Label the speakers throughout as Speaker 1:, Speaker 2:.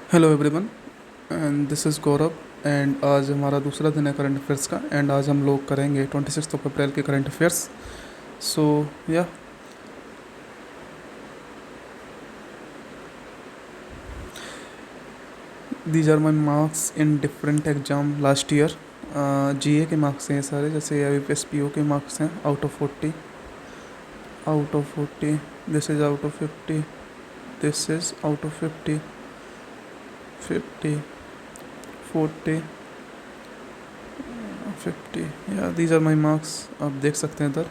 Speaker 1: Hello everyone and this is Gaurav. And आज हमारा दूसरा दिन है करंट अफेयर्स का। एंड आज हम लोग करेंगे 26 अप्रैल के current affairs. So yeah these are my marks in different exam last year. GA के मार्क्स हैं ये सारे, जैसे IBPS PO के मार्क्स हैं out of 40। This is out of 50, this is out of 50, 50, 40, 50। या दीज आर माई मार्क्स, आप देख सकते हैं इधर।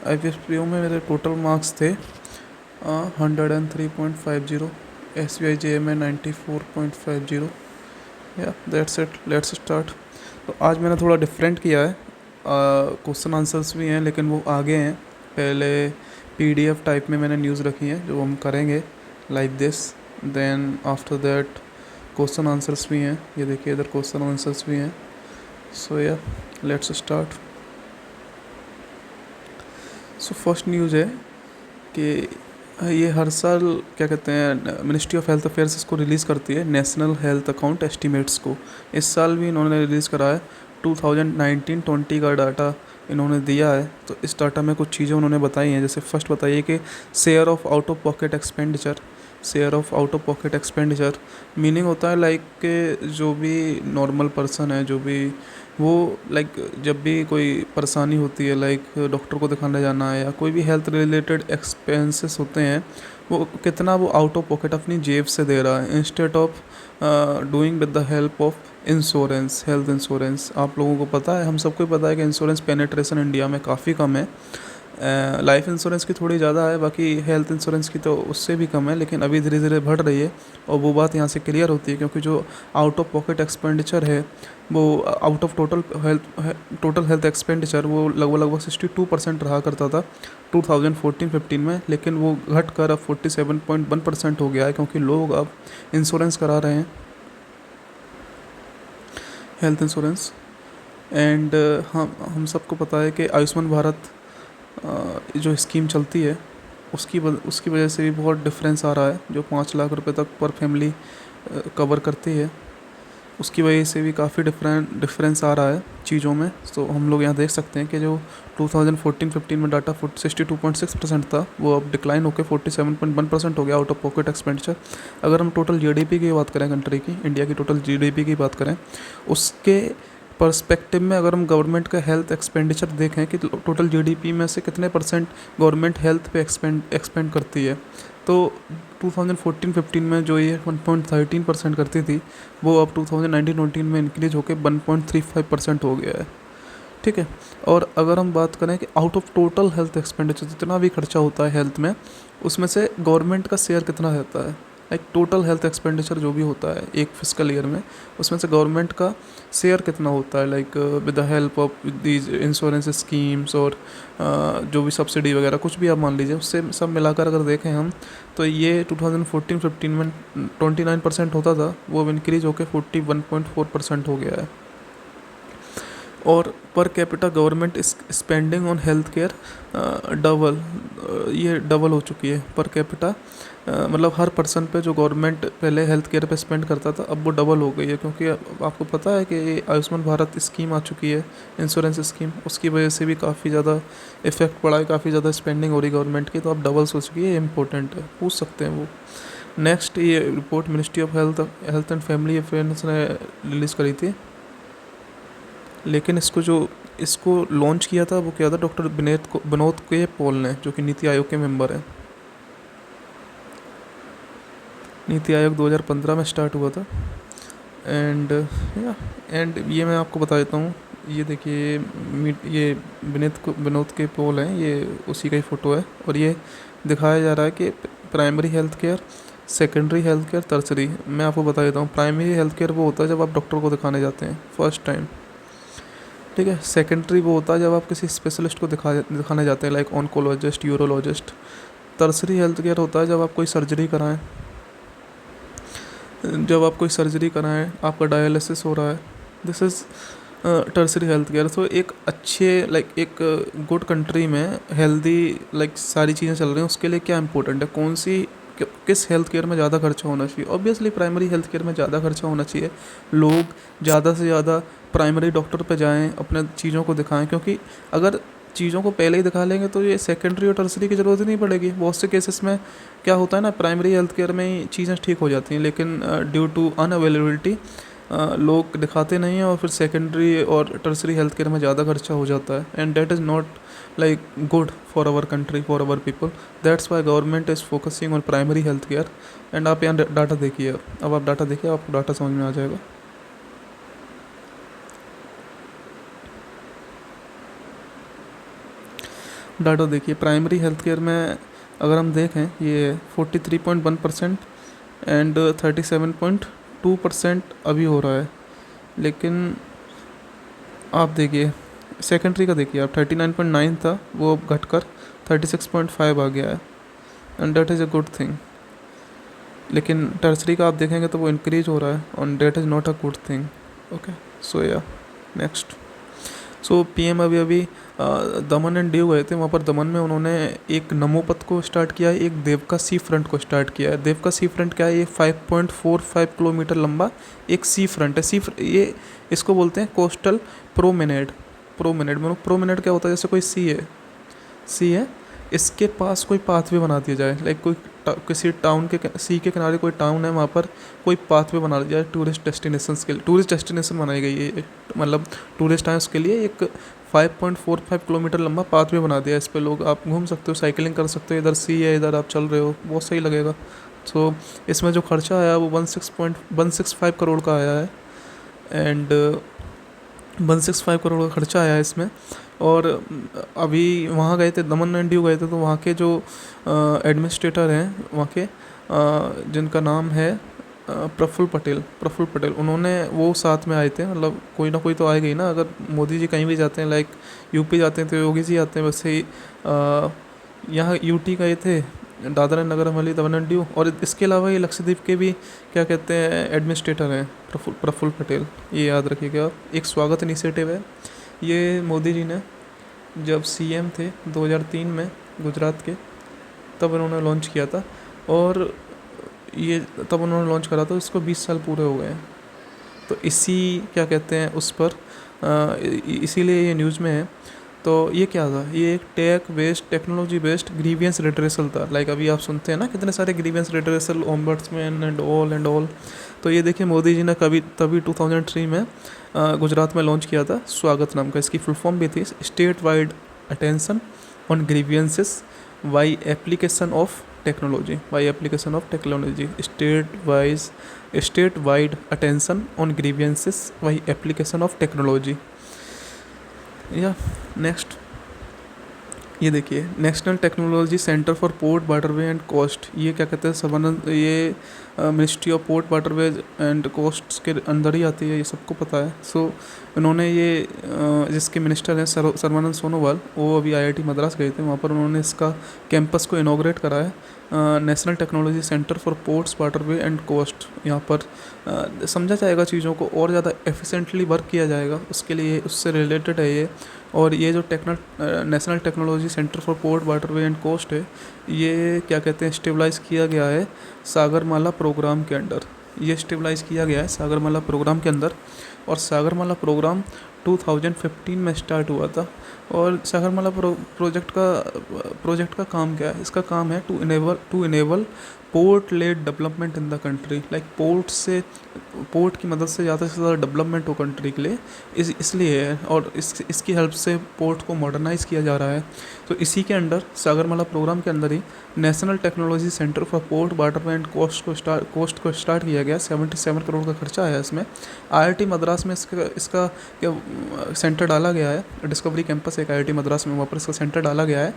Speaker 1: IBPS PO में मेरे टोटल मार्क्स थे 103.50, SBI JA में 94.50। या दैट्स इट, लेट्स स्टार्ट। तो आज मैंने थोड़ा डिफरेंट किया है। क्वेश्चन आंसर्स भी हैं लेकिन वो आगे हैं। पहले PDF टाइप में मैंने न्यूज़ रखी है जो हम करेंगे like this. Then after that question answers भी हैं, ये देखिए इधर क्वेश्चन आंसर्स भी हैं। सो या let's start. So first news है कि ये हर साल क्या कहते हैं, मिनिस्ट्री ऑफ हेल्थ अफेयर्स इसको रिलीज़ करती है, नेशनल हेल्थ अकाउंट एस्टीमेट्स को। इस साल भी इन्होंने रिलीज़ करा है। 2019-20 का डाटा इन्होंने दिया है। तो इस डाटा में कुछ चीज़ें उन्होंने बताई हैं। जैसे फर्स्ट बताइए कि share of out of pocket expenditure. Share of out of pocket expenditure meaning होता है लाइक के जो भी नॉर्मल पर्सन है, जो भी वो लाइक जब भी कोई परेशानी होती है, लाइक डॉक्टर को दिखाने जाना है या कोई भी हेल्थ रिलेटेड एक्सपेंसेस होते हैं, वो कितना वो आउट ऑफ पॉकेट अपनी जेब से दे रहा है instead of doing with the help of insurance, health insurance. आप लोगों को पता है, हम सबको पता है कि इंश्योरेंस पेनिट्रेशन इंडिया में काफ़ी कम है। लाइफ इंश्योरेंस की थोड़ी ज़्यादा है, बाकी हेल्थ इंश्योरेंस की तो उससे भी कम है, लेकिन अभी धीरे धीरे बढ़ रही है। और वो बात यहाँ से क्लियर होती है क्योंकि जो आउट ऑफ पॉकेट एक्सपेंडिचर है वो out of total health expenditure वो लगभग 62% रहा करता था 2014-15 में, लेकिन वो घट कर अब 47.1% हो गया है क्योंकि लोग अब इंश्योरेंस करा रहे हैं, हेल्थ इंश्योरेंस। एंड हम सबको पता है कि आयुष्मान भारत जो स्कीम चलती है उसकी वजह से भी बहुत डिफरेंस आ रहा है। जो 5 लाख रुपए तक पर फैमिली कवर करती है, उसकी वजह से भी काफ़ी डिफरेंस आ रहा है चीज़ों में। तो हम लोग यहाँ देख सकते हैं कि जो 2014-15 में डाटा 62.6% था, वो अब डिक्लाइन होकर 47.1% हो गया आउट ऑफ पॉकेट एक्सपेंडिचर। अगर हम टोटल GDP की बात करें, कंट्री की, इंडिया की टोटल GDP की बात करें, उसके पर्सपेक्टिव में अगर हम गवर्नमेंट का हेल्थ एक्सपेंडिचर देखें कि टोटल GDP में से कितने परसेंट गवर्नमेंट हेल्थ पे एक्सपेंड करती है, तो 2014-15 में जो ये 1.13% करती थी, वो अब 2019-20 में इंक्रीज होकर 1.35% हो गया है। ठीक है। और अगर हम बात करें कि out of total health expenditure जितना भी खर्चा होता है हेल्थ में, उसमें से गवर्नमेंट का शेयर कितना रहता है, लाइक टोटल हेल्थ एक्सपेंडिचर जो भी होता है एक फिस्कल ईयर में, उसमें से गवर्नमेंट का शेयर कितना होता है, like with the help of these insurance schemes और जो भी सब्सिडी वगैरह कुछ भी आप मान लीजिए, उससे सब मिलाकर अगर देखें हम, तो ये 2014-15 में 29% होता था, वो अब इंक्रीज होकर 41.4% हो गया है। और per capita government spending on health care double, ये डबल हो चुकी है पर कैपिटा। मतलब हर पर्सन पे जो गवर्नमेंट पहले हेल्थ केयर पे स्पेंड करता था, अब वो डबल हो गई है क्योंकि आपको पता है कि आयुष्मान भारत स्कीम आ चुकी है, इंश्योरेंस स्कीम। उसकी वजह से भी काफ़ी ज़्यादा इफेक्ट पड़ा है, काफ़ी ज़्यादा स्पेंडिंग हो रही गवर्नमेंट की, तो अब डबल्स हो चुकी है। ये इंपॉर्टेंट है, पूछ सकते हैं वो। नेक्स्ट, ये report ministry of health and family affairs ने रिलीज़ करी थी, लेकिन इसको लॉन्च किया था वो क्या था, डॉक्टर विनोद के पॉल ने, जो कि नीति आयोग के मेंबर हैं। नीति आयोग 2015 में स्टार्ट हुआ था। एंड ये मैं आपको बता देता हूँ, ये देखिए ये विनोद के पॉल हैं, ये उसी का ही फ़ोटो है। और ये दिखाया जा रहा है कि primary health care, secondary health care, tertiary. मैं आपको बता देता हूँ, प्राइमरी हेल्थ केयर वो होता है जब आप डॉक्टर को दिखाने जाते हैं फर्स्ट टाइम, ठीक है। सेकेंडरी वो होता है जब आप किसी स्पेशलिस्ट को दिखाने जाते हैं, like oncologist, urologist. Tertiary health care होता है जब आप कोई सर्जरी कराएं, आपका डायलिसिस हो रहा है, this is tertiary health care. तो एक अच्छे एक गुड कंट्री में हेल्दी सारी चीज़ें चल रही हैं, उसके लिए क्या इंपॉर्टेंट है, कौन सी किस हेल्थ केयर में ज़्यादा खर्चा होना चाहिए। ऑब्वियसली प्राइमरी हेल्थ केयर में ज़्यादा खर्चा होना चाहिए। लोग ज़्यादा से ज़्यादा प्राइमरी डॉक्टर पे जाएं, अपने चीज़ों को दिखाएं, क्योंकि अगर चीज़ों को पहले ही दिखा लेंगे तो ये सेकेंडरी और टर्सरी की ज़रूरत ही नहीं पड़ेगी। बहुत से केसेस में क्या होता है ना, प्राइमरी हेल्थ केयर में ही चीज़ें ठीक हो जाती हैं, लेकिन ड्यू टू अनअवेलेबिलिटी लोग दिखाते नहीं हैं और फिर सेकेंडरी और टर्सरी हेल्थ केयर में ज़्यादा खर्चा हो जाता है। And that is not like good for our country, for our people. That's why government is focusing on primary health care. And आप यहाँ डाटा देखिए, अब आप डाटा देखिए, आपको डाटा समझ में आ जाएगा। डाटा देखिए, प्राइमरी हेल्थ केयर में अगर हम देखें ये 43.1% एंड 37.2% अभी हो रहा है। लेकिन आप देखिए सेकेंडरी का, देखिए आप 39.9 था, वो अब घटकर 36.5 आ गया है। And that is a good thing. लेकिन टर्सरी का आप देखेंगे तो वो इंक्रीज हो रहा है, और that is not a good thing. Okay, so yeah next. So PM अभी अभी दमन एंड दीव गए थे। वहाँ पर दमन में उन्होंने एक नमोपथ को स्टार्ट किया है, एक देवका सी फ्रंट को स्टार्ट किया है। देवका सी फ्रंट क्या है, ये 5.45 किलोमीटर लंबा एक सी फ्रंट है। ये इसको बोलते हैं कोस्टल प्रोमेनेड। प्रोमेनेड क्या होता है, जैसे कोई सी है, इसके पास कोई पाथवे बना दिया जाए, लाइक किसी टाउन के सी के किनारे कोई टाउन है, वहाँ पर कोई पाथवे बना दिया जाए टूरिस्ट डेस्टिनेशंस के लिए। टूरिस्ट डेस्टिनेशन बनाई गई है, मतलब टूरिस्ट हैं उसके लिए एक 5.45 किलोमीटर लंबा पाथवे बना दिया। इस पर लोग आप घूम सकते हो, साइकिलिंग कर सकते हो, इधर सी है, इधर आप चल रहे हो, बहुत सही लगेगा। सो इसमें जो खर्चा आया वो 16.165 करोड़ का आया है। एंड 165 करोड़ का खर्चा आया है इसमें। और अभी वहाँ गए थे, दमन एंड दीव गए थे, तो वहाँ के जो एडमिनिस्ट्रेटर हैं वहाँ के, जिनका नाम है प्रफुल्ल पटेल, उन्होंने वो साथ में आए थे। मतलब कोई ना कोई तो आएगा ही ना, अगर मोदी जी कहीं भी जाते हैं, लाइक यूपी जाते हैं तो योगी जी आते हैं, वैसे ही यहाँ यूटी गए थे, Dadra and Nagar Haveli, Daman and Diu. और इसके अलावा ये लक्षद्वीप के भी क्या कहते हैं एडमिनिस्ट्रेटर हैं, प्रफुल्ल पटेल, ये याद रखिएगा। एक स्वागत इनिशिएटिव है, ये मोदी जी ने जब सीएम थे 2003 में गुजरात के, तब उन्होंने लॉन्च किया था। और ये तब उन्होंने लॉन्च करा था, इसको 20 साल पूरे हो गए हैं। तो इसी क्या कहते हैं उस पर इसीलिए ये न्यूज़ में है। तो ये क्या था, ये एक टेक्नोलॉजी बेस्ड ग्रीवियंस रिड्रेसल था। लाइक अभी आप सुनते हैं ना कितने सारे grievance redressal, ombudsman and all. तो ये देखिए मोदी जी ने तभी 2003 में गुजरात में लॉन्च किया था, स्वागत नाम का। इसकी फुल फॉर्म भी थी state wide attention on grievances by application of technology, state wide attention on grievances by application of technology. या नेक्स्ट, ये देखिए national technology centre for port waterway and coast, ये क्या कहते हैं सर्वानंद, ये ministry of port waterways and coasts के अंदर ही आती है, ये सबको पता है। सो इन्होंने ये जिसके मिनिस्टर हैं सर्बानंद सोनोवाल, वो अभी आईआईटी मद्रास गए थे, वहाँ पर उन्होंने इसका कैंपस को इनॉग्रेट करा है, national technology centre for ports waterway and coast. यहाँ पर समझा जाएगा चीज़ों को, और ज़्यादा एफिशिएंटली वर्क किया जाएगा, उसके लिए उससे रिलेटेड है ये। और ये जो national technology centre for port waterway and coast है, ये क्या कहते हैं स्टेबलाइज़ किया गया है सागरमाला प्रोग्राम के अंडर। ये स्टेबलाइज़ किया गया है सागरमाला प्रोग्राम के अंदर। और सागरमाला प्रोग्राम 2015 में स्टार्ट हुआ था। और सागरमाला प्रोजेक्ट का काम क्या है, इसका काम है to enable port led development in the country. Like port की मदद से ज़्यादा डेवलपमेंट हो कंट्री के लिए, इसलिए है। और इसकी हेल्प से पोर्ट को मॉडर्नाइज़ किया जा रहा है। तो इसी के अंडर सागरमाला प्रोग्राम के अंदर ही national technology centre for port waterway and coast को स्टार्ट किया गया। 77 करोड़ का खर्चा आया इसमें। आईआईटी मद्रास में इसका सेंटर डाला गया है। डिस्कवरी कैंपस एक आईआईटी मद्रास में, वहाँ पर इसका सेंटर डाला गया है।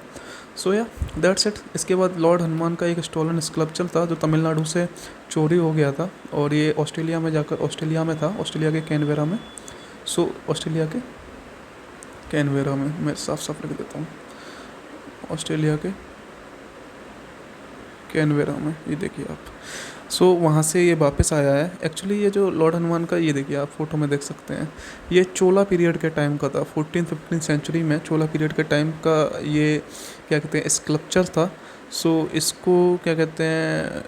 Speaker 1: सो या दैट्स इट। इसके बाद लॉर्ड हनुमान का एक स्टोलन स्कल्पचर था जो तमिलनाडु से चोरी हो गया था, और ये ऑस्ट्रेलिया में था, ऑस्ट्रेलिया के कैनवेरा में। सो ऑस्ट्रेलिया के कैनवेरा में, मैं साफ लिख देता हूँ, ऑस्ट्रेलिया के कैनवेरा में, ये देखिए आप। सो वहाँ से ये वापस आया है। एक्चुअली ये जो लॉर्ड हनुमान का, ये देखिए आप फोटो में देख सकते हैं, ये चोला पीरियड के टाइम का था। 14th-15th सेंचुरी में चोला पीरियड के टाइम का ये क्या कहते हैं स्कल्पचर था, सो इसको क्या कहते हैं,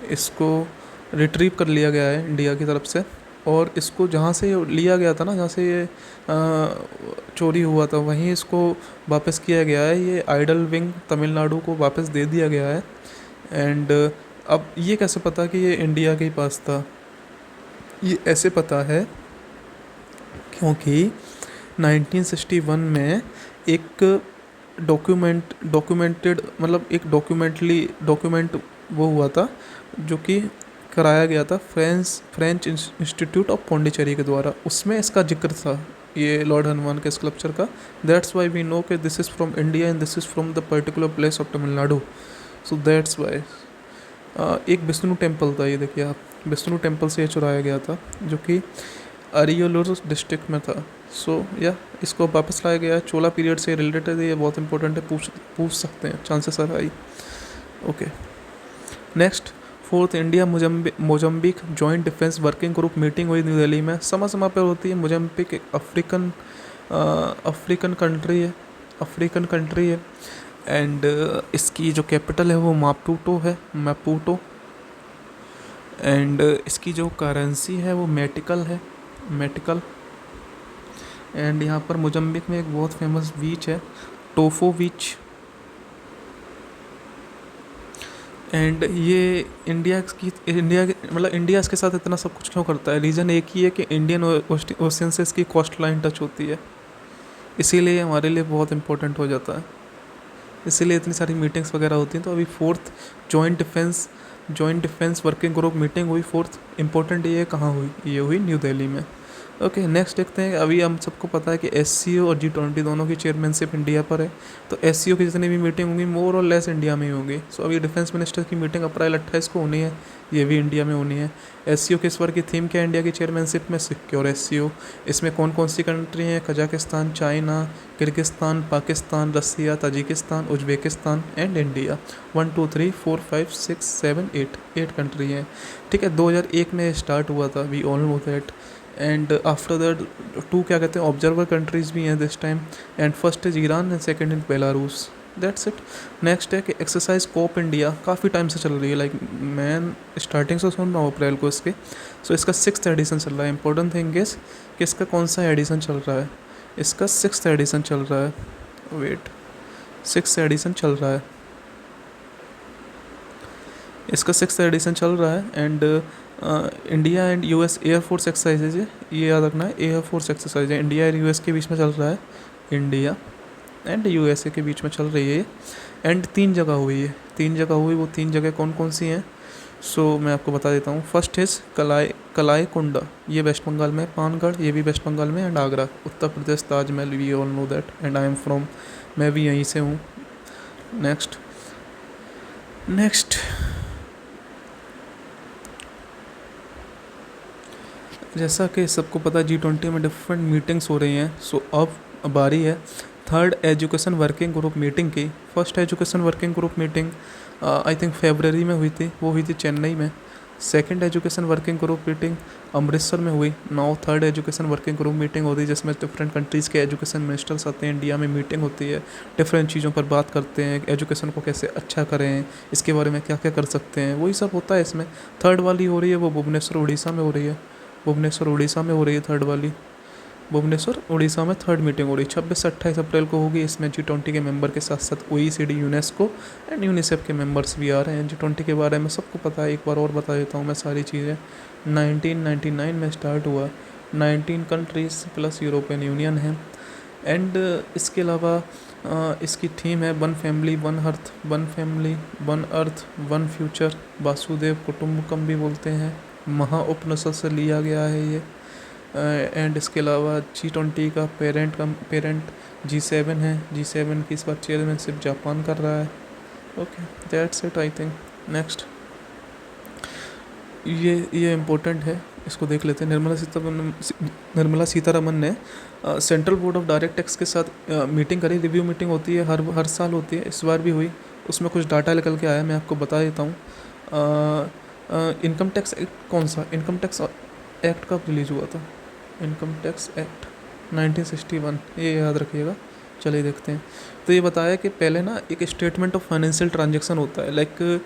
Speaker 1: इसको रिट्रीव कर लिया गया है इंडिया की तरफ से, और इसको जहाँ से लिया गया था ना, जहाँ से ये चोरी हुआ था, वहीं इसको वापस किया गया है। ये आइडल विंग तमिलनाडु को वापस दे दिया गया है। एंड अब ये कैसे पता कि ये इंडिया के ही पास था? ये ऐसे पता है क्योंकि 1961 में एक डॉक्यूमेंटेड मतलब एक डॉक्यूमेंट वो हुआ था, जो कि कराया गया था फ्रेंच इंस्टीट्यूट ऑफ पौंडीचेरी के द्वारा। उसमें इसका जिक्र था, ये लॉर्ड हनुमान के स्कल्पचर का। दैट्स वाई वी नो कि this is from India and this is from the particular place of Tamil Nadu. So that's why. एक विष्णु टेम्पल था, ये देखिए आप, विष्णु टेम्पल से ये चुराया गया था, जो कि अरियलूर डिस्ट्रिक्ट में था। सो या इसको वापस लाया गया। चोला पीरियड से रिलेटेड है, ये बहुत इंपॉर्टेंट है, पूछ सकते हैं, chances are high. Okay, next, fourth India Mozambique joint defence working group meeting हुई न्यू दिल्ली में। समय पर होती है। मोजम्बिक एक अफ्रीकन कंट्री है एंड इसकी जो कैपिटल है वो मापूटो एंड इसकी जो करेंसी है वो मेटिकल। एंड यहाँ पर मोजम्बिक में एक बहुत फेमस बीच है, टोफो बीच। एंड ये इंडिया मतलब इंडिया इसके साथ इतना सब कुछ क्यों करता है? रीज़न एक ही है कि इंडियन ओशन से इसकी कोस्ट लाइन टच होती है, इसीलिए हमारे लिए बहुत इंपॉर्टेंट हो जाता है, इसीलिए इतनी सारी मीटिंग्स वगैरह होती हैं। तो अभी fourth joint defence working group meeting हुई। फोर्थ इंपॉर्टेंट ये कहाँ हुई? ये हुई न्यू दिल्ली में। ओके, नेक्स्ट देखते हैं। अभी हम सबको पता है कि SCO और G20 दोनों की चेयरमैनशिप इंडिया पर है। तो SCO की जितनी भी मीटिंग होंगी मोर और लेस इंडिया में ही होंगी। सो अभी डिफेंस मिनिस्टर की मीटिंग अप्रैल 28 को होनी है, ये भी इंडिया में होनी है। SCO के इस बार की थीम क्या है इंडिया की चेयरमैनशिप में? Secure SCO। इसमें कौन कौन सी कंट्री हैं? Kazakhstan, China, Kyrgyzstan, Pakistan, Russia, Tajikistan, Uzbekistan and India. 1 2 3 4 5 6 7 8 country हैं। ठीक है, 2001 में स्टार्ट हुआ था, we all know that. And after that 2 क्या कहते हैं ऑब्जर्वर कंट्रीज भी हैं this time. And first is Iran and second is Belarus. That's it. Next है कि एक्सरसाइज कोप इंडिया काफ़ी टाइम से चल रही है, लाइक मैं स्टार्टिंग से सुन रहा हूँ अप्रैल को इसके। सो इसका 6th एडिशन चल रहा है। इंपॉर्टेंट थिंग इज कि इसका कौन सा एडिशन चल रहा है? इसका 6th एडिशन चल रहा है। वेट, 6th एडिशन चल रहा है, इसका 6th एडिशन चल रहा है। And India and US air force exercise है, ये याद रखना है, एयरफोर्स एक्सरसाइज है। इंडिया और US के बीच में चल रहा है, इंडिया एंड USA के बीच में चल रही है ये। एंड 3 जगह हुई है, 3 जगह हुई। वो 3 जगह कौन कौन सी हैं? सो मैं आपको बता देता हूँ। फर्स्ट इज़ कलाई कुंडा, ये वेस्ट बंगाल में। पानगढ़, ये भी वेस्ट बंगाल में। And Agra, Uttar Pradesh. Taj Mahal, we all know that and I am from, मैं भी यहीं से हूँ। नेक्स्ट जैसा कि सबको पता है G20 में डिफरेंट मीटिंग्स हो रही हैं। सो अब बारी है 3rd education working group meeting की। First education working group meeting I think फरवरी में हुई थी, वो हुई थी चेन्नई में। 2nd education working group meeting Amritsar में हुई। Now 3rd education working group meeting होती है, जिसमें डिफरेंट कंट्रीज़ के एजुकेशन मिनिस्टर्स आते हैं, इंडिया में मीटिंग होती है, डिफरेंट चीज़ों पर बात करते हैं, एजुकेशन को कैसे अच्छा करें, इसके बारे में क्या क्या कर सकते हैं, वही सब होता है इसमें। 3rd वाली हो रही है वो भुवनेश्वर उड़ीसा में हो रही है। भुवनेश्वर उड़ीसा में हो रही है 3rd वाली। भुवनेश्वर उड़ीसा में 3rd मीटिंग हो रही है, 26 से 28 अप्रैल को होगी। इसमें G20 के मेंबर के साथ साथ OECD, यूनेस्को एंड यूनिसेफ के मेंबर्स भी आ रहे हैं। G20 के बारे में सबको पता है, एक बार और बता देता हूँ मैं सारी चीज़ें। 1999 में स्टार्ट हुआ, 19 कंट्रीज़ प्लस यूरोपियन यूनियन है। एंड इसके अलावा इसकी थीम है one family one earth one future, Vasudhaiva Kutumbakam भी बोलते हैं, महा उपनिषद से लिया गया है ये। एंड इसके अलावा G20 का पेरेंट G7 है। G7 की इस बार चेयरमैनशिप जापान कर रहा है। Okay, that's it I think. Next, ये इम्पोर्टेंट है, इसको देख लेते हैं। निर्मला सीतारमन ने central board of direct tax के साथ मीटिंग करी। रिव्यू मीटिंग होती है, हर साल होती है, इस बार भी हुई। उसमें कुछ डाटा निकल के आया, मैं आपको बता देता हूँ। इनकम टैक्स एक्ट कौन सा? इनकम टैक्स एक्ट कब रिलीज़ हुआ था? इनकम टैक्स एक्ट 1961, ये याद रखिएगा। चलिए देखते हैं। तो ये बताया कि पहले ना एक स्टेटमेंट ऑफ फाइनेंशियल ट्रांजेक्शन होता है, लाइक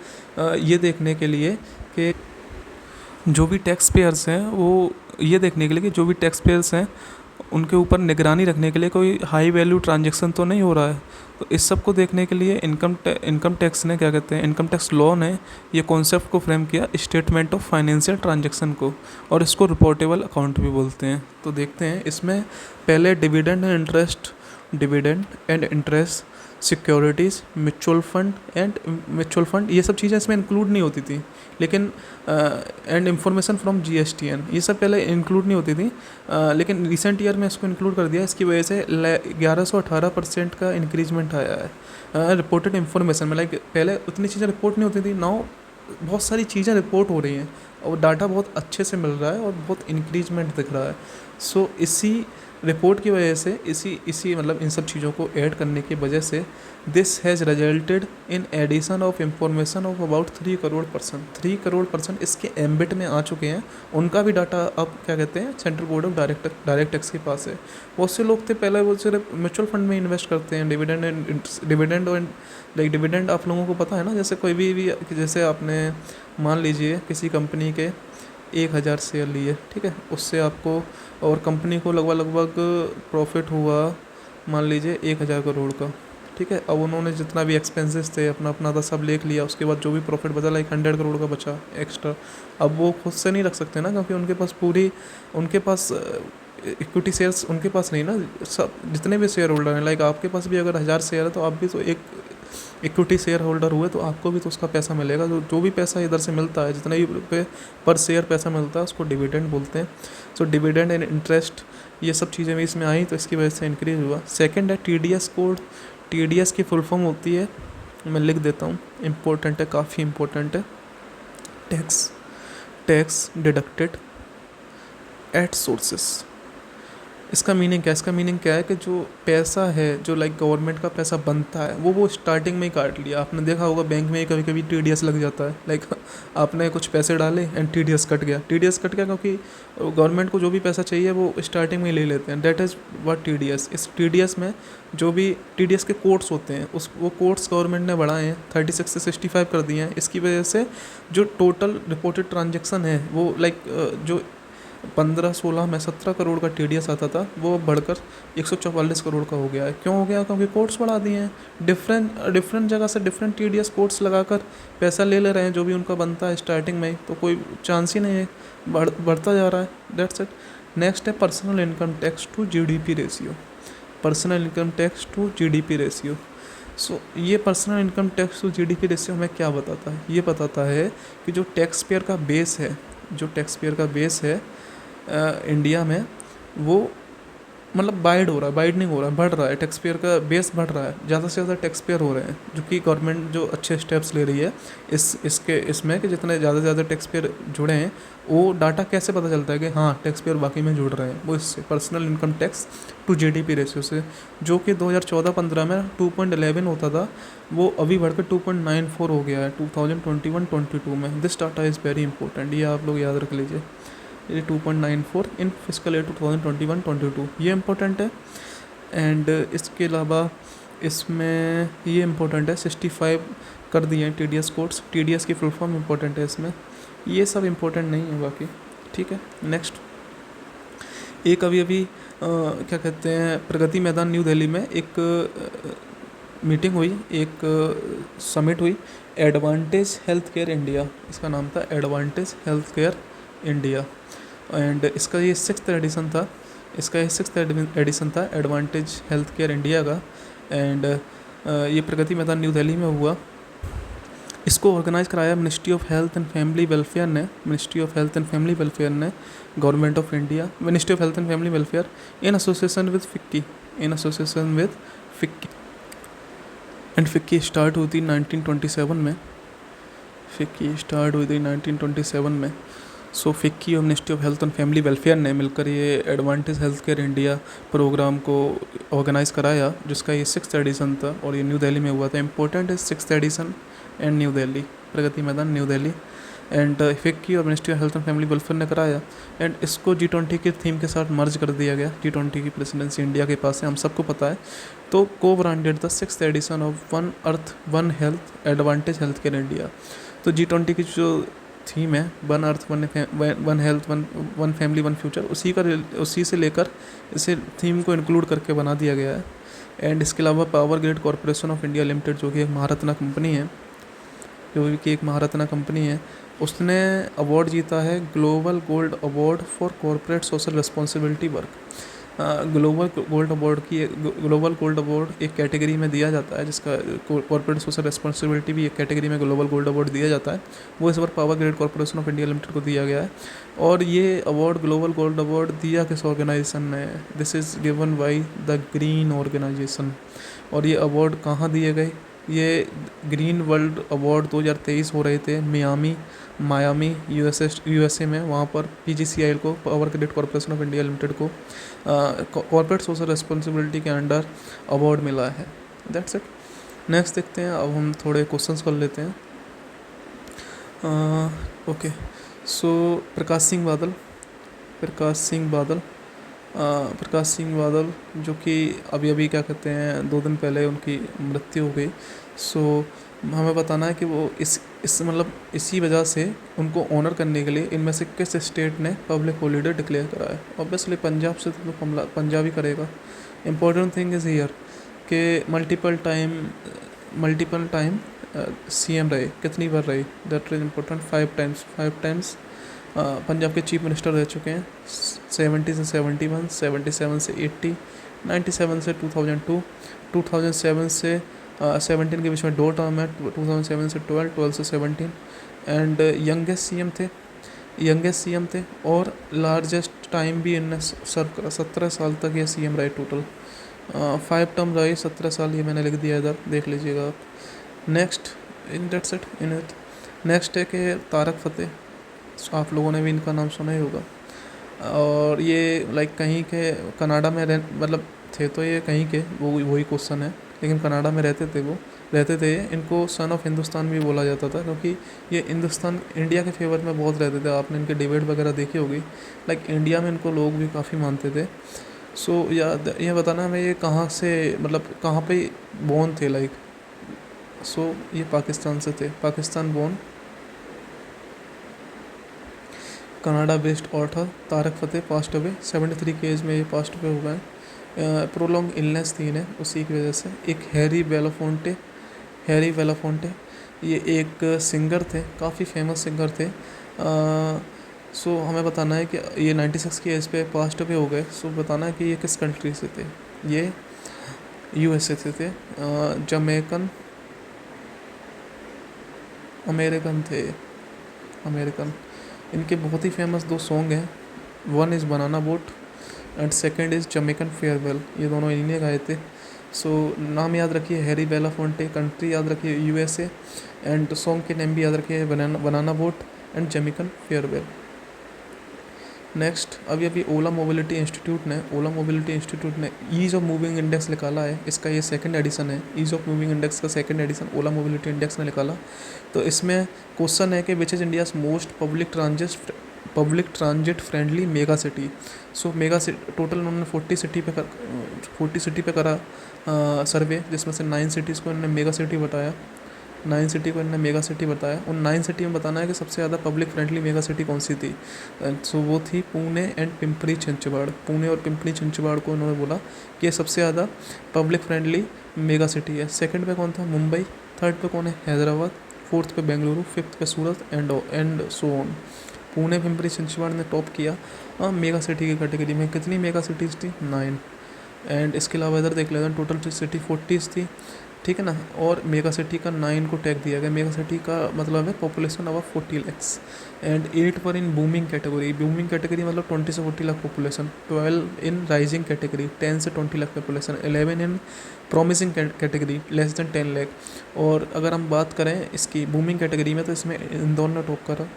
Speaker 1: ये देखने के लिए कि जो भी टैक्स पेयर्स हैं वो, ये देखने के लिए कि जो भी टैक्स पेयर्स हैं उनके ऊपर निगरानी रखने के लिए कोई हाई वैल्यू ट्रांजेक्शन तो नहीं हो रहा है। तो इस सब को देखने के लिए इनकम टैक्स ने, क्या कहते हैं, इनकम टैक्स लॉ ने ये कॉन्सेप्ट को फ्रेम किया, स्टेटमेंट ऑफ फाइनेंशियल ट्रांजेक्शन को, और इसको रिपोर्टेबल अकाउंट भी बोलते हैं। तो देखते हैं इसमें पहले dividend and interest, securities, mutual fund, ये सब चीज़ें इसमें इंक्लूड नहीं होती थी, लेकिन एंड इंफॉर्मेशन फ्रॉम GSTN, ये सब पहले इंक्लूड नहीं होती थी, लेकिन रिसेंट ईयर में इसको इंक्लूड कर दिया। इसकी वजह से 1118% का इंक्रीजमेंट आया है रिपोर्टेड इन्फॉर्मेशन में। लाइक पहले उतनी चीज़ें रिपोर्ट नहीं होती थी, नाउ बहुत सारी चीज़ें रिपोर्ट हो रही हैं और डाटा बहुत अच्छे से मिल रहा है और बहुत इंक्रीजमेंट दिख रहा है। सो इसी रिपोर्ट की वजह से, इसी मतलब इन सब चीज़ों को ऐड करने की वजह से this has resulted in addition of information of about 3 crore person. 3 crore person इसके एम्बिट में आ चुके हैं, उनका भी डाटा अब, क्या कहते हैं, central board of direct tax के पास है। बहुत से लोग थे पहले वो सिर्फ म्यूचुअल फंड में इन्वेस्ट करते हैं, डिविडेंड आप लोगों को पता है ना, जैसे कोई भी जैसे आपने मान लीजिए किसी कंपनी के 1000 शेयर लिए, ठीक है, उससे आपको और कंपनी को लगभग प्रॉफिट हुआ मान लीजिए 1000 करोड़ का, ठीक है। अब उन्होंने जितना भी एक्सपेंसेस थे अपना था सब लेख लिया, उसके बाद जो भी प्रॉफिट बचा, लाइक 100 करोड़ का बचा एक्स्ट्रा, अब वो खुद से नहीं रख सकते ना, क्योंकि उनके पास इक्विटी शेयर्स उनके पास नहीं ना, सब जितने भी शेयर होल्डर हैं, लाइक आपके पास भी अगर 1000 शेयर है तो आप भी तो एक इक्विटी शेयर होल्डर हुए, तो आपको भी तो उसका पैसा मिलेगा। जो भी पैसा इधर से मिलता है, जितना भी पर शेयर पैसा मिलता है, उसको डिविडेंड बोलते हैं। सो डिविडेंड एंड इंटरेस्ट, ये सब चीज़ें भी इसमें आई, तो इसकी वजह से इंक्रीज हुआ। सेकंड है TDS कोड। TDS की फुल फॉर्म होती है, मैं लिख देता हूँ, इम्पोर्टेंट है, काफ़ी इम्पोर्टेंट है, टैक्स डिडक्टेड एट सोर्सेस। इसका मीनिंग क्या है कि जो पैसा है, जो लाइक गवर्नमेंट का पैसा बनता है, वो स्टार्टिंग में ही काट लिया। आपने देखा होगा बैंक में कभी कभी TDS लग जाता है, लाइक आपने कुछ पैसे डाले एंड TDS कट गया क्योंकि गवर्नमेंट को जो भी पैसा चाहिए वो स्टार्टिंग में ही ले लेते हैं। That is what TDS। इस TDS में जो भी TDS के कोड्स होते हैं, वो कोड्स गवर्नमेंट ने बढ़ाए हैं, 36 से 65 कर दिए हैं। इसकी वजह से जो टोटल रिपोर्टेड ट्रांजेक्शन है वो लाइक जो 15-16 में 17 करोड़ का TDS आता था, वो अब बढ़कर 144 करोड़ का हो गया है। क्यों हो गया? क्योंकि कोर्ट्स बढ़ा दिए हैं, डिफरेंट जगह से डिफरेंट TDS कोर्ट्स लगाकर पैसा ले रहे हैं जो भी उनका बनता है स्टार्टिंग में ही, तो कोई चांस ही नहीं है, बढ़ता जा रहा है। That's it. नेक्स्ट है personal income tax to GDP ratio. Personal income tax to GDP ratio. So ये personal income tax to GDP ratio हमें क्या बताता है? ये बताता है कि जो टैक्स पेयर का बेस है इंडिया में, वो मतलब बाइड नहीं हो रहा है, बढ़ रहा है। टैक्स पेयर का बेस बढ़ रहा है, ज़्यादा से ज़्यादा टैक्स पेयर हो रहे हैं, जो कि गवर्नमेंट जो अच्छे स्टेप्स ले रही है इसमें कि जितने ज़्यादा से ज़्यादा टैक्स पेयर जुड़े हैं, वो डाटा कैसे पता चलता है कि हाँ टैक्स पेयर बाकी में जुड़ रहे हैं, वो इससे personal income tax to GDP ratio से, जो कि 2014-15 में 2.11 होता था, वो अभी बढ़कर 2.94 हो गया है 2021-22 में। This data is very important, ये आप लोग याद रख लीजिए। ये 2.94 इन फिजिकल ईयर 2021-22, ये इम्पोर्टेंट है। एंड इसके अलावा इसमें ये इम्पोर्टेंट है, 65 कर दिए हैं TDS कोड्स। TDS की फुल फॉर्म इम्पोर्टेंट है इसमें, ये सब इम्पोर्टेंट नहीं है बाकी, ठीक है। नेक्स्ट, एक अभी क्या कहते हैं, प्रगति मैदान न्यू दिल्ली में एक मीटिंग हुई, एक समिट हुई, एडवांटेज हेल्थ केयर इंडिया, इसका नाम था advantage health care India. And इसका ये 6th एडिशन था एडवांटेज हेल्थ केयर इंडिया का। एंड ये प्रगति मैदान न्यू दिल्ली में हुआ। इसको ऑर्गेनाइज कराया ministry of health and family welfare ने, government of India, ministry of health and family welfare in association with FICCI. And FICCI start हुई थी 1927 में। सो फिक्की और ministry of health and family welfare ने मिलकर ये advantage health care India programme को organise कराया, जिसका ये 6th एडिशन था और ये न्यू दिल्ली में हुआ था। इम्पोर्टेंट है 6th edition and New Delhi, Pragati Maidan New Delhi. And effect की और ministry of health and family welfare ने कराया। एंड इसको G20 के थीम के साथ मर्ज कर दिया गया। G20 की प्रेसिडेंसी इंडिया के पास है, हम सबको पता है। तो को branded the 6th edition of one earth one health advantage health care India. तो G20 की जो थीम है one earth one health one family one future, उसी से लेकर इसे थीम को इंक्लूड करके बना दिया गया है। एंड इसके अलावा power grid corporation of India limited, जो कि एक महारत्ना कंपनी है, उसने अवार्ड जीता है global gold award for corporate social responsibility work. Global gold award एक कैटेगरी में दिया जाता है, जिसका कॉरपोरेट सोशल रिस्पॉन्सिबिलिटी भी एक कैटेगरी में ग्लोबल गोल्ड अवार्ड दिया जाता है। वो इस बार power grid corporation of India limited को दिया गया है। और ये अवार्ड ग्लोबल गोल्ड अवार्ड दिया किस ऑर्गेनाइजेशन ने? This is given by the green organisation. और ये अवार्ड कहाँ दिए गए? ये ग्रीन वर्ल्ड अवार्ड 2023 हो रहे थे मायामी यूएसए में। वहाँ पर PGCIL को, power grid corporation of India limited को कॉर्पोरेट सोशल रिस्पॉन्सिबिलिटी के अंडर अवार्ड मिला है। That's it. नेक्स्ट देखते हैं, अब हम थोड़े क्वेश्चंस कर लेते हैं। ओके, सो प्रकाश सिंह बादल जो कि अभी क्या कहते हैं 2 दिन पहले उनकी मृत्यु हो गई। सो हमें बताना है कि वो इसी वजह से उनको ऑनर करने के लिए इनमें से किस स्टेट ने पब्लिक हॉलीडे डिक्लेयर करा है। ऑब्वियसली पंजाब से तो पंजाब ही करेगा। इम्पोर्टेंट थिंग इज़ हियर कि मल्टीपल टाइम CM रहे, कितनी बार रहे, that is important. 5 times Punjab के चीफ मिनिस्टर रह चुके हैं। 70 से 71, 77 से 80, 97 से 2002, 2007 से 17 के बीच में 2 टर्म है, 2007 से 12, 12 से 17। एंड यंगेस्ट CM थे और लार्जेस्ट टाइम भी इनने सर्व करा। 17 साल तक ये CM रहे टोटल। 5 टर्म रहे, 17 साल, ये मैंने लिख दिया इधर, देख लीजिएगा आप। नेक्स्ट है कि तारक फतेह, आप लोगों ने भी इनका नाम सुना ही होगा। और ये कहीं के कनाडा में थे, तो ये कहीं के वही क्वेश्चन है, लेकिन कनाडा में रहते थे। इनको सन ऑफ हिंदुस्तान भी बोला जाता था, क्योंकि ये इंडिया के फेवर में बहुत रहते थे। आपने इनके डिबेट वगैरह देखी होगी। इंडिया में इनको लोग भी काफ़ी मानते थे। सो ये बताना हमें ये कहाँ से, कहाँ पे बोर्न थे। ये पाकिस्तान से थे, Pakistan born, Canada based author Tarek Fatah passed away 73 के एज में ये पास्ट अवे हो गए। प्रोलॉन्ग इलनेस थी इन्हें, उसी की वजह से। एक हैरी बेलाफोंटे, ये एक सिंगर थे, काफ़ी फेमस सिंगर थे। सो हमें बताना है कि ये 96 की एज पे पास्ट अवे हो गए। सो बताना है कि ये किस कंट्री से थे। ये USA से थे। Jamaican American. इनके बहुत ही फेमस 2 सॉन्ग हैं। One is banana boat and second is Jamaican farewell. ये दोनों इन्हीं ने गाए थे। सो नाम याद रखिए हैरी बेलाफोंटे, कंट्री याद रखिए USA, एंड सॉन्ग के नेम भी याद रखिए banana boat and Jamaican farewell. Next, अभी ओला मोबिलिटी इंस्टीट्यूट ने ईज़ ऑफ मूविंग इंडेक्स निकाला है। इसका ये 2nd एडिशन है। ईज़ ऑफ मूविंग इंडेक्स का 2nd एडिशन ओला मोबिलिटी इंडेक्स ने निकाला। तो इसमें क्वेश्चन है कि which is India's most public transit friendly mega city. So mega city total उन्होंने 40 सिटी पे करा सर्वे, जिसमें से 9 सिटीज़ को इन्होंने मेगा सिटी बताया। 9 सिटी को इन्होंने मेगा सिटी बताया। उन 9 सिटी में बताना है कि सबसे ज़्यादा पब्लिक फ्रेंडली मेगा सिटी कौन सी थी। सो वो थी पुणे एंड पिंपरी चिंचवाड़। पुणे और पिंपरी चिंचवाड़ को उन्होंने बोला कि ये सबसे ज़्यादा पब्लिक फ्रेंडली मेगा सिटी है। 2nd पे कौन था? मुंबई। 3rd पे कौन है? हैदराबाद। 4th पे बेंगलुरु। 5th पे Surat and so on. Pune Pimpri Chinchwad ने टॉप किया मेगा सिटी की कैटेगरी में। कितनी मेगा सिटीज़ थी? 9। एंड इसके अलावा इधर देख लेते हैं, टोटल सिटी 40 थी, ठीक है ना। और मेगा सिटी का 9 को टैग दिया गया। मेगा सिटी का मतलब है पॉपुलेशन अबव 40 lakhs। एंड 8 पर इन बूमिंग कैटेगरी मतलब 20 से 40 lakh population. 12 in rising category 10 से 20 lakh population. 11 in promising category less than 10 lakh. और अगर हम बात करें इसकी बूमिंग कैटेगरी में, तो इसमें इंदौर ने टॉप करा।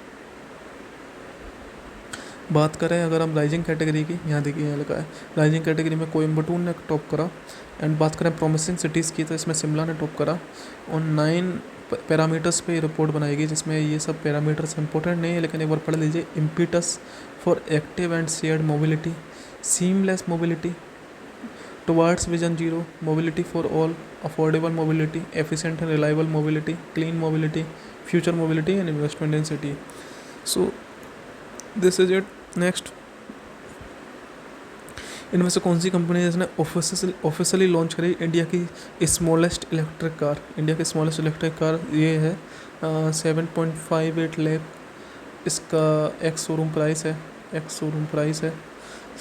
Speaker 1: बात करें अगर हम राइजिंग कैटेगरी की, यहाँ देखिए यहाँ लिखा है राइजिंग कैटेगरी में कोयम्बटूर ने टॉप करा। एंड बात करें प्रॉमिसिंग सिटीज़ की, तो इसमें शिमला ने टॉप करा। और 9 पैरामीटर्स पे रिपोर्ट बनाएगी, जिसमें ये सब पैरामीटर्स इंपॉर्टेंट नहीं है, लेकिन एक बार पढ़ लीजिए। Impetus for active and shared mobility, seamless mobility towards vision zero, mobility for all, affordable mobility, efficient and reliable mobility, clean mobility, future mobility and investment in city. So this is it. Next, इनमें से कौन सी company है जिसने officially launch करी India की smallest electric car? India की smallest electric car ये है 7.58 लाख इसका एक्स शोरूम प्राइस है।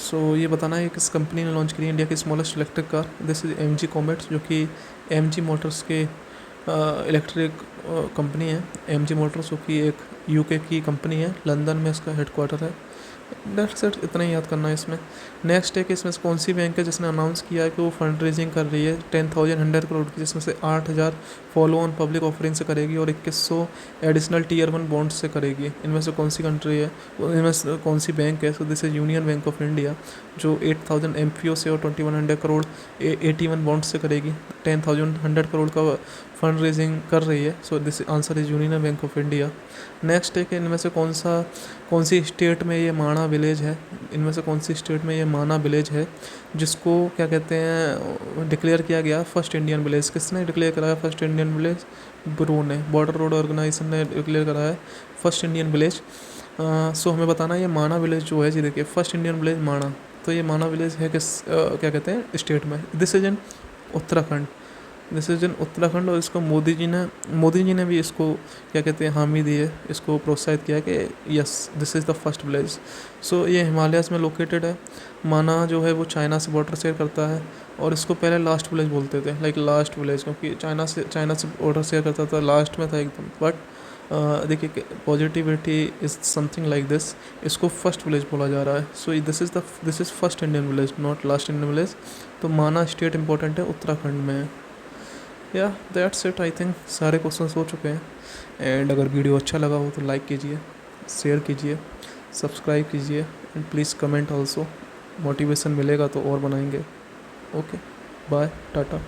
Speaker 1: सो ये बताना है किस कंपनी ने लॉन्च करी इंडिया की smallest electric car. This is M G Comet, जो कि एम जी मोटर्स के इलेक्ट्रिक कंपनी है। एम जी मोटर्स जो कि एक यूके की कंपनी है, लंदन में इसका हेडक्वार्टर है। डेट्स इट, इतना ही याद करना है इसमें। नेक्स्ट है कि इसमें से कौन सी बैंक है जिसने अनाउंस किया है कि वो फंड रेजिंग कर रही है 10,100 करोड़ की, जिसमें से 8,000 फॉलो ऑन पब्लिक ऑफरिंग से करेगी और 2100 एडिशनल टीयर 1 बॉन्ड से करेगी। इनमें से कौन सी कंट्री है, इनमें से कौन सी बैंक है? So this is union bank of India, जो 8,000 एमपीओ से और 2100 करोड़ 81 बॉन्ड से करेगी। 10,100 करोड़ का फंड रेजिंग कर रही है। So this answer is union bank of India. Next है कि इनमें से कौन सी स्टेट में ये माना विलेज है? इनमें से कौन सी स्टेट में ये माना विलेज है जिसको क्या कहते हैं डिक्लेयर किया गया फर्स्ट इंडियन विलेज? किसने डिक्लेयर कराया फर्स्ट इंडियन विलेज? ब्रू ने, बॉर्डर रोड ऑर्गेनाइजेशन ने डिक्लेयर करा है फर्स्ट इंडियन विलेज। सो हमें बताना है ये माना विलेज जो है जी, देखिए फर्स्ट इंडियन विलेज माना, तो ये माना विलेज है किस क्या कहते हैं स्टेट में? This is in Uttarakhand. This is in Uttarakhand. और इसको मोदी जी ने भी इसको क्या कहते हैं हामी दी है, इसको प्रोत्साहित किया कि yes this is the first village. So ये हिमालयाज़ में लोकेटेड है। माना जो है वो चाइना से बॉर्डर शेयर करता है, और इसको पहले लास्ट विलेज बोलते थे, लाइक लास्ट विलेज, क्योंकि चाइना से बॉर्डर शेयर करता था, लास्ट में था एकदम। बट देखिए positivity is something like this, इसको फर्स्ट विलेज बोला जा रहा है। So this is first Indian village, not last Indian village. तो माना स्टेट इंपॉर्टेंट है, उत्तराखंड में है। या दैट्स इट, आई थिंक सारे क्वेश्चंस हो चुके हैं। एंड अगर वीडियो अच्छा लगा हो तो लाइक कीजिए, शेयर कीजिए, सब्सक्राइब कीजिए, and please comment also. Motivation मिलेगा तो और बनाएंगे। Okay, bye, Tata.